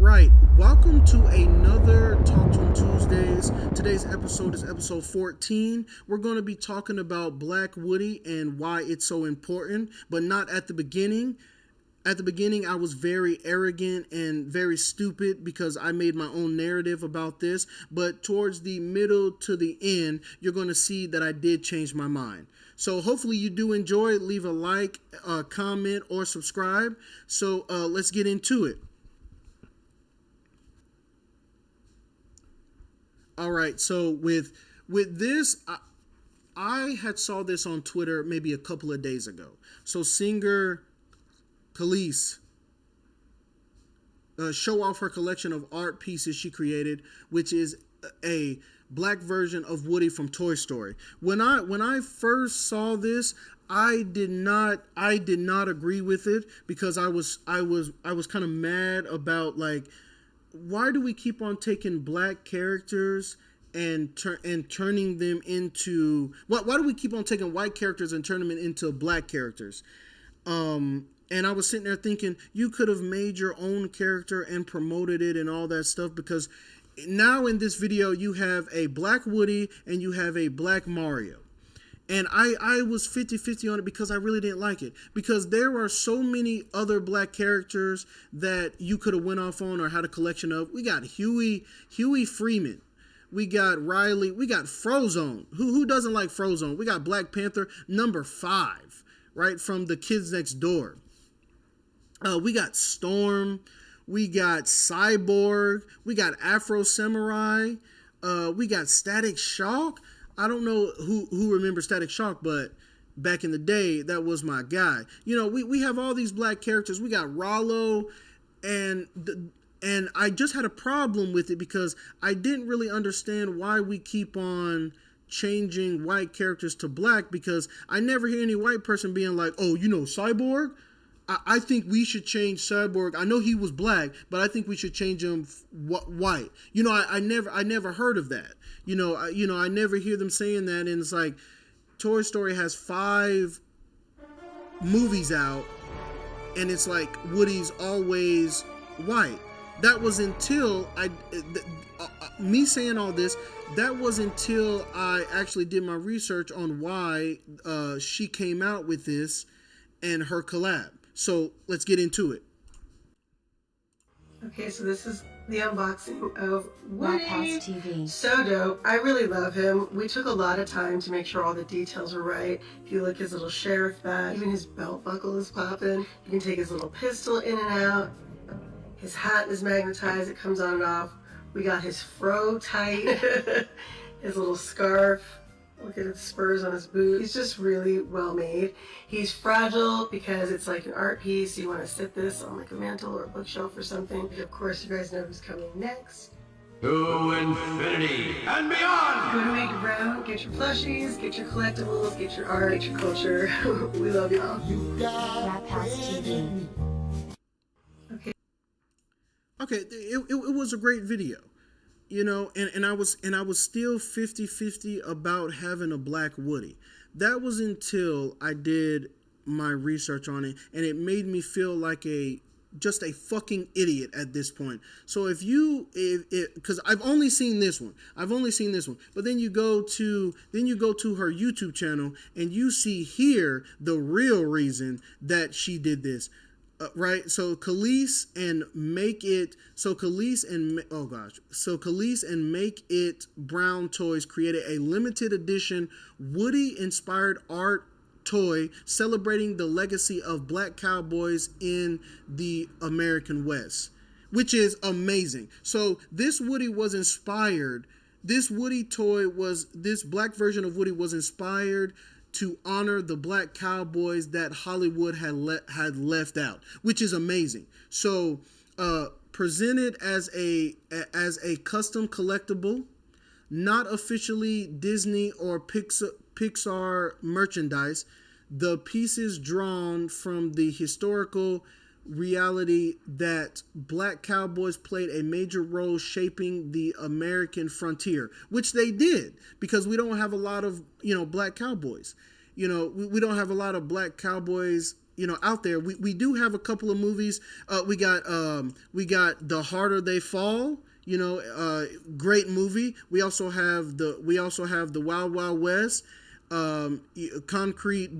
right, welcome to another Talk to 'em Tuesdays. Today's episode is episode 14. We're going to be talking about Black Woody and why it's so important, but not at the beginning. At the beginning, I was very arrogant and very stupid because I made my own narrative about this. But towards the middle to the end, you're going to see that I did change my mind. So hopefully you do enjoy it. Leave a like, comment, or subscribe. So let's get into it. All right. So with this, I had saw this on Twitter maybe a couple of days ago. So singer Khalees show off her collection of art pieces she created, which is a black version of Woody from Toy Story. When I first saw this, I did not agree with it because I was kind of mad about, like, why do we keep on taking black characters and turning them into why do we keep on taking white characters and turning them into black characters? And I was sitting there thinking, you could have made your own character and promoted it and all that stuff, because now in this video you have a black Woody and you have a black Mario. And I was 50-50 on it because I really didn't like it. Because there are so many other black characters that you could have went off on or had a collection of. We got Huey Freeman. We got Riley. We got Frozone. Who doesn't like Frozone? We got Black Panther number 5, right, from the Kids Next Door. We got Storm. We got Cyborg. We got Afro Samurai. We got Static Shock. I don't know who remembers Static Shock, but back in the day, that was my guy. You know, we have all these black characters. We got Rollo, and I just had a problem with it because I didn't really understand why we keep on changing white characters to black, because I never hear any white person being like, oh, you know, Cyborg? I think we should change Cyborg. I know he was black, but I think we should change him white. You know, I never heard of that. You know, I never hear them saying that. And it's like, Toy Story has 5 movies out, and it's like Woody's always white. That was until me saying all this. That was until I actually did my research on why she came out with this and her collab. So let's get into it. Okay, so this is the unboxing of Woody. TV. So dope. I really love him. We took a lot of time to make sure all the details were right. If you look, his little sheriff badge, even his belt buckle is popping. You can take his little pistol in and out. His hat is magnetized. It comes on and off. We got his fro tight. His little scarf. Look at the spurs on his boot. He's just really well made. He's fragile because it's like an art piece. You want to sit this on like a mantle or a bookshelf or something. Of course, you guys know who's coming next. To infinity and beyond! Go to Make Brown, get your plushies, get your collectibles, get your art, get your culture. We love y'all. TV. Okay, it was a great video. You know, and I was still 50-50 about having a black Woody. That was until I did my research on it, and it made me feel like just a fucking idiot at this point. So because I've only seen this one, but then you go to her YouTube channel and you see here the real reason that she did this. Right, so Khalees and Make It Brown Toys created a limited edition Woody inspired art toy celebrating the legacy of black cowboys in the American West, which is amazing. So this Woody was inspired. This black version of Woody was inspired to honor the black cowboys that Hollywood had left out, which is amazing. So presented as a custom collectible, not officially Disney or Pixar merchandise, the pieces drawn from the historical reality that black cowboys played a major role shaping the American frontier, which they did, because we don't have a lot of, black cowboys. We don't have a lot of black cowboys out there. We do have a couple of movies. We got The Harder They Fall. Great movie. We also have the Wild Wild West, Concrete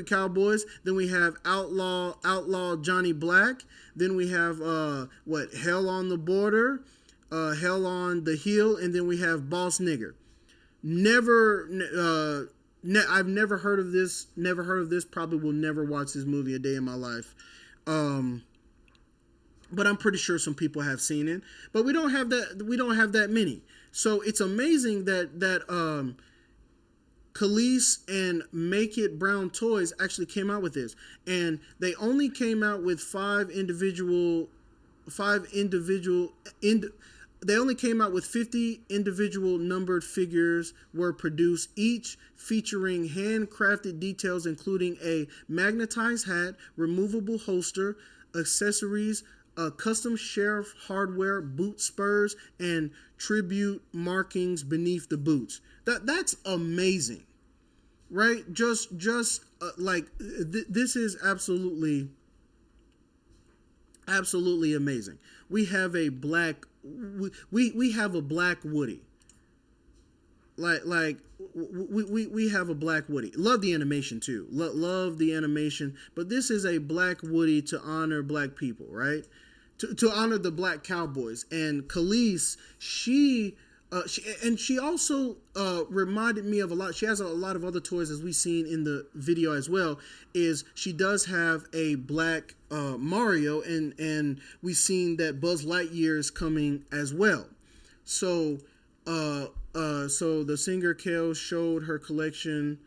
Cowboys. Then we have Outlaw Johnny Black. Then we have Hell on the Border, Hell on the Hill, and then we have Boss Nigger. I've never heard of this. Never heard of this. Probably will never watch this movie a day in my life. But I'm pretty sure some people have seen it. But we don't have that many. So it's amazing that Khalees and Make It Brown Toys actually came out with this, and they only came out with They only came out with 50 individual numbered figures were produced, each featuring handcrafted details including a magnetized hat, removable holster, accessories, custom sheriff hardware, boot spurs, and tribute markings beneath the boots. That's amazing, right? This is absolutely amazing. We have a black we have a black Woody. We have a black Woody. Love the animation too. Love the animation, but this is a black Woody to honor black people, right? To honor the black cowboys. And Khalees, she also reminded me of a lot. She has a lot of other toys, as we've seen in the video as well. Is she does have a black Mario, and we've seen that Buzz Lightyear is coming as well. So the singer Kel showed her collection,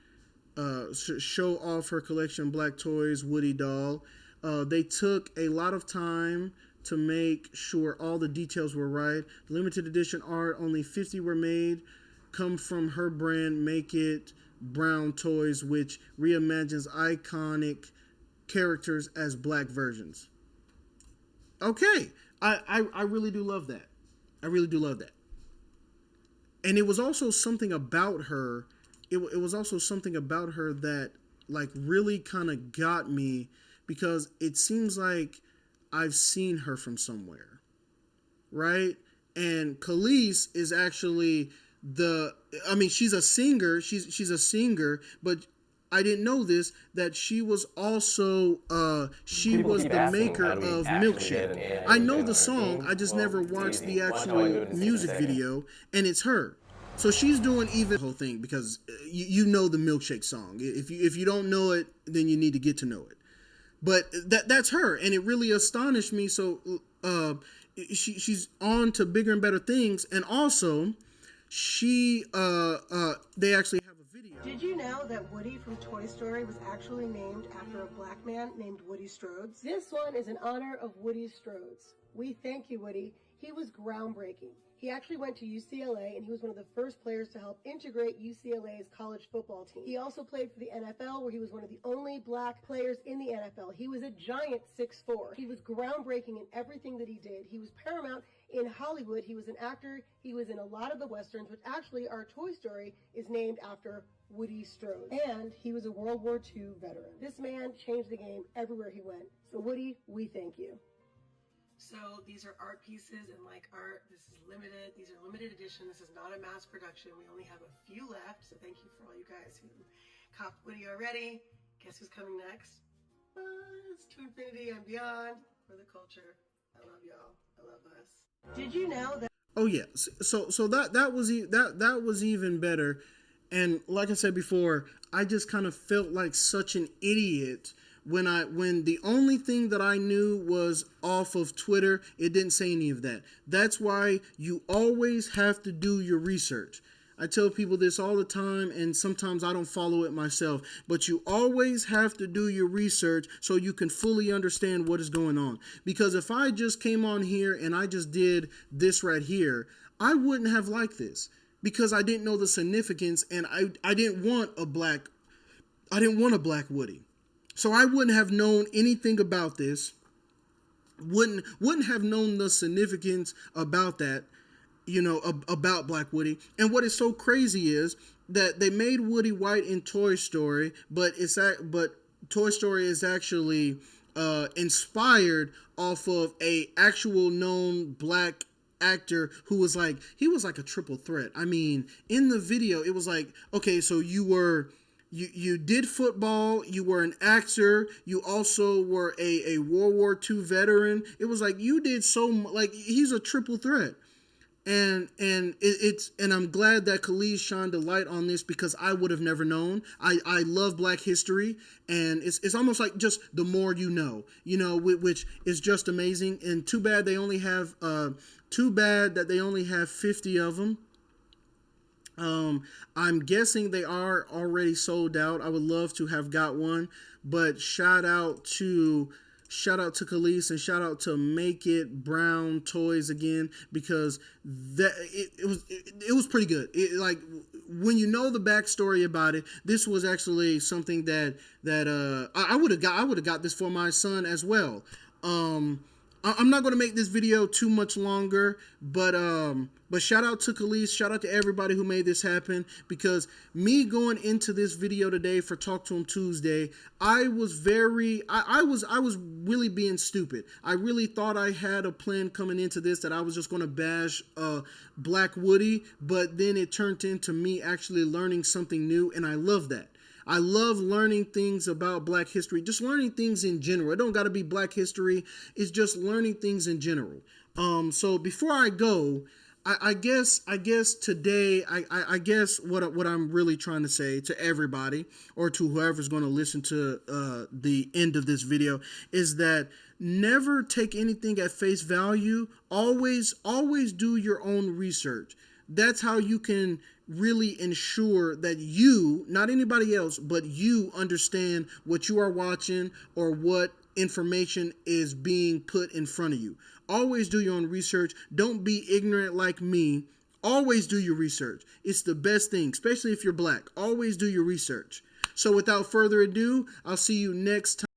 show off her collection Black Toys Woody doll. They took a lot of time to make sure all the details were right. Limited edition art, only 50 were made, come from her brand Make It Brown Toys, which reimagines iconic characters as black versions. Okay, I really do love that. I really do love that. And it was also something about her. It was also something about her that really kind of got me, because it seems like I've seen her from somewhere, right? And Khalees is actually she's a singer. She's a singer, but I didn't know this, that she was also the maker of Milkshake. I know the song, I just never watched the actual music video, and it's her. So she's doing even the whole thing, because you know the Milkshake song. If you don't know it, then you need to get to know it. But that's her, and it really astonished me. So she's on to bigger and better things, and also they actually have a video. Did you know that Woody from Toy Story was actually named after a black man named Woody Strode? This one is in honor of Woody Strode. We thank you, Woody. He was groundbreaking. He actually went to UCLA, and he was one of the first players to help integrate UCLA's college football team. He also played for the NFL, where he was one of the only black players in the NFL. He was a giant 6'4". He was groundbreaking in everything that he did. He was paramount in Hollywood. He was an actor. He was in a lot of the Westerns, which actually our Toy Story is named after Woody Strode. And he was a World War II veteran. This man changed the game everywhere he went. So Woody, we thank you. So these are art pieces, and like art, this is limited. These are limited edition. This is not a mass production. We only have a few left. So thank you for all you guys who copped Woody already. Guess who's coming next? Buzz to infinity and beyond for the culture. I love y'all. I love us. Did you know that? Oh yeah. So that was even better. And like I said before, I just kind of felt like such an idiot when the only thing that I knew was off of Twitter. It didn't say any of that. That's why you always have to do your research. I tell people this all the time, and sometimes I don't follow it myself, but you always have to do your research so you can fully understand what is going on. Because if I just came on here and I just did this right here, I wouldn't have liked this, because I didn't know the significance, and I didn't want a black Woody. So I wouldn't have known anything about this, wouldn't have known the significance about that, about Black Woody. And what is so crazy is that they made Woody white in Toy Story, but Toy Story is actually inspired off of a actual known black actor who was like, he was like a triple threat. I mean, in the video, it was like, okay, so you did football, you were an actor, you also were a World War II veteran. It was like you did like he's a triple threat. And I'm glad that Khalid shined a light on this, because I would have never known. I love Black history, and it's almost like just the more you know, which is just amazing. And too bad that they only have 50 of them. I'm guessing they are already sold out. I would love to have got one, but shout out to Khalees, and shout out to Make It Brown Toys again, because it was pretty good. Like, when you know the backstory about it, this was actually something that I would have got this for my son as well. I'm not going to make this video too much longer, but shout out to Khalees, shout out to everybody who made this happen, because me going into this video today for Talk to Him Tuesday, I was really being stupid. I really thought I had a plan coming into this, that I was just going to bash Black Woody, but then it turned into me actually learning something new, and I love that. I love learning things about Black history, just learning things in general. It don't got to be Black history. It's just learning things in general. So before I go, I guess today, I guess what I'm really trying to say to everybody, or to whoever's going to listen to the end of this video, is that never take anything at face value. Always do your own research. That's how you can really ensure that you, not anybody else, but you understand what you are watching, or what information is being put in front of you. Always do your own research. Don't be ignorant like me. Always do your research. It's the best thing, especially if you're Black. Always do your research. So without further ado, I'll see you next time.